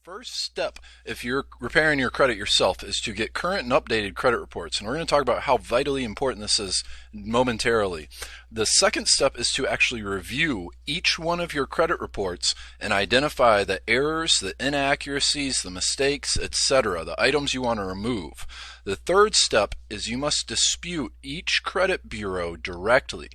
First step, if you're repairing your credit yourself, is to get current and updated credit reports. And we're going to talk about how vitally important this is momentarily. The second step is to actually review each one of your credit reports and identify the errors, the inaccuracies, the mistakes, etc., the items you want to remove. The third step is you must dispute each credit bureau directly.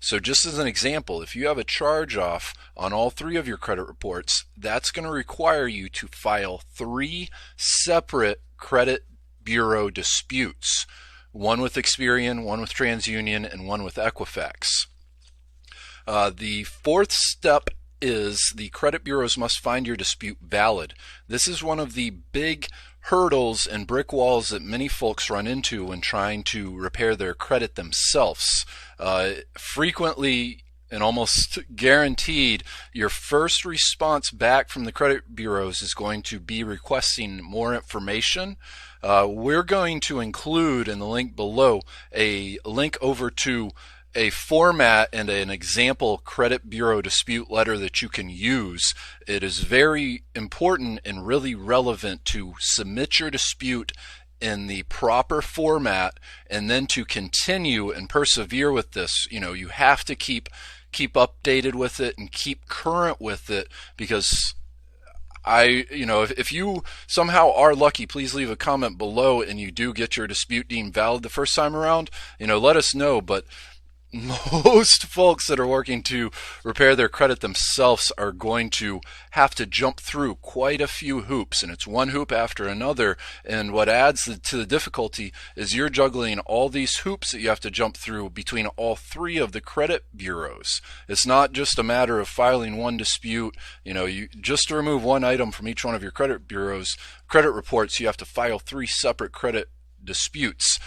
So just as an example, if you have a charge-off on all three of your credit reports, that's going to require you to file 3 separate credit bureau disputes, one with Experian, one with TransUnion, and one with Equifax. The fourth step is the credit bureaus must find your dispute valid. This is one of the big hurdles and brick walls that many folks run into when trying to repair their credit themselves. Frequently and almost guaranteed, your first response back from the credit bureaus is going to be requesting more information. We're going to include in the link below a link over to a format and an example credit bureau dispute letter that you can use. It is very important and really relevant to submit your dispute in the proper format and then to continue and persevere with this. You have to keep updated with it and keep current with it, because if you somehow are lucky, please leave a comment below and you do get your dispute deemed valid the first time around, let us know. But most folks that are working to repair their credit themselves are going to have to jump through quite a few hoops, and it's one hoop after another. And what adds to the difficulty is you're juggling all these hoops that you have to jump through between all 3 of the credit bureaus. It's not just a matter of filing one dispute. You just to remove one item from each one of your credit bureaus credit reports, you have to file 3 separate credit disputes.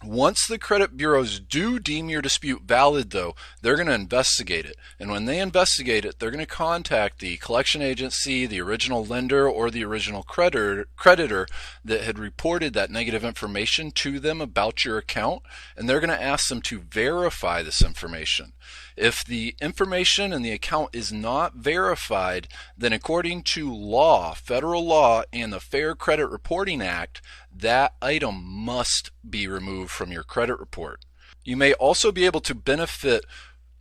Once the credit bureaus do deem your dispute valid, though, they're going to investigate it. And when they investigate it, they're going to contact the collection agency, the original lender, or the original creditor that had reported that negative information to them about your account, and they're going to ask them to verify this information. If the information in the account is not verified, then according to law, federal law, and the Fair Credit Reporting Act, that item must be removed from your credit report. You may also be able to benefit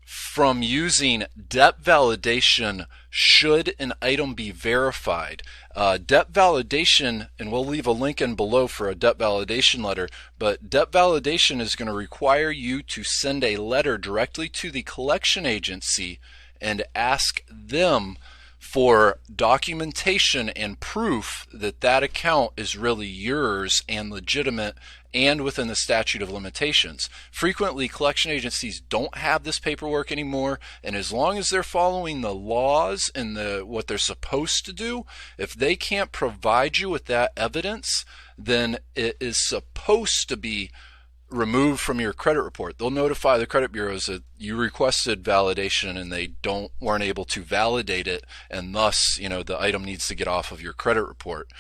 from using debt validation should an item be verified. Debt validation, and we'll leave a link in below for a debt validation letter, but debt validation is going to require you to send a letter directly to the collection agency and ask them for documentation and proof that that account is really yours and legitimate and within the statute of limitations. Frequently, collection agencies don't have this paperwork anymore, and as long as they're following the laws and what they're supposed to do, if they can't provide you with that evidence, then it is supposed to be removed from your credit report. They'll notify the credit bureaus that you requested validation and they weren't able to validate it, and thus the item needs to get off of your credit report.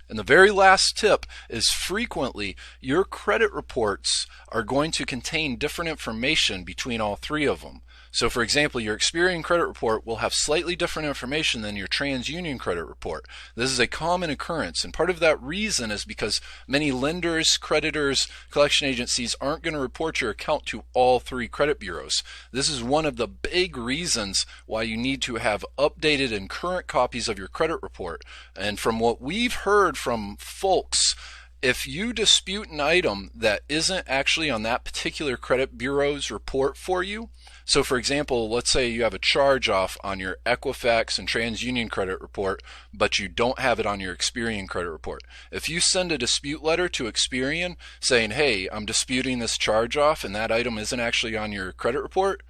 And the very last tip is frequently your credit reports are going to contain different information between all 3 of them. So for example, your Experian credit report will have slightly different information than your TransUnion credit report. This is a common occurrence, and part of that reason is because many lenders, creditors, collection agencies aren't going to report your account to all 3 credit bureaus. This is one of the big reasons why you need to have updated and current copies of your credit report. And from what we've heard from folks, if you dispute an item that isn't actually on that particular credit bureau's report for you, so for example, let's say you have a charge-off on your Equifax and TransUnion credit report, but you don't have it on your Experian credit report. If you send a dispute letter to Experian saying, hey, I'm disputing this charge-off and that item isn't actually on your credit report,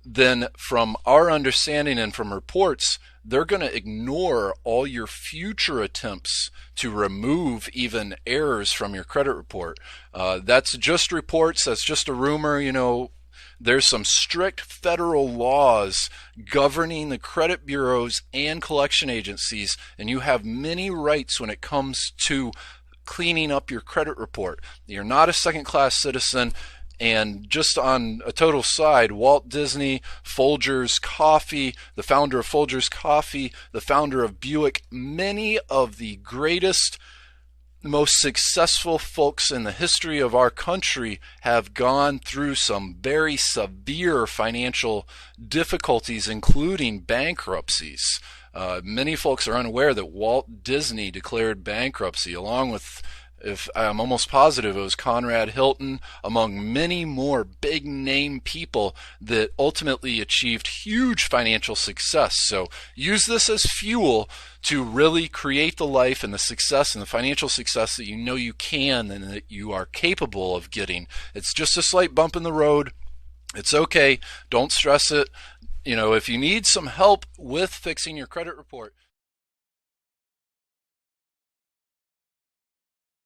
then from our understanding and from reports, they're going to ignore all your future attempts to remove even errors from your credit report. That's just reports. That's just a rumor. There's some strict federal laws governing the credit bureaus and collection agencies, and you have many rights when it comes to cleaning up your credit report. You're not a second-class citizen. And just on a total side, Walt Disney, Folgers Coffee, the founder of Folgers Coffee, the founder of Buick, many of the greatest, most successful folks in the history of our country have gone through some very severe financial difficulties, including bankruptcies. Many folks are unaware that Walt Disney declared bankruptcy, along with, if I'm almost positive, it was Conrad Hilton, among many more big name people that ultimately achieved huge financial success. So use this as fuel to really create the life and the success and the financial success that you know you can and that you are capable of getting. It's just a slight bump in the road. It's okay. Don't stress it. If you need some help with fixing your credit report,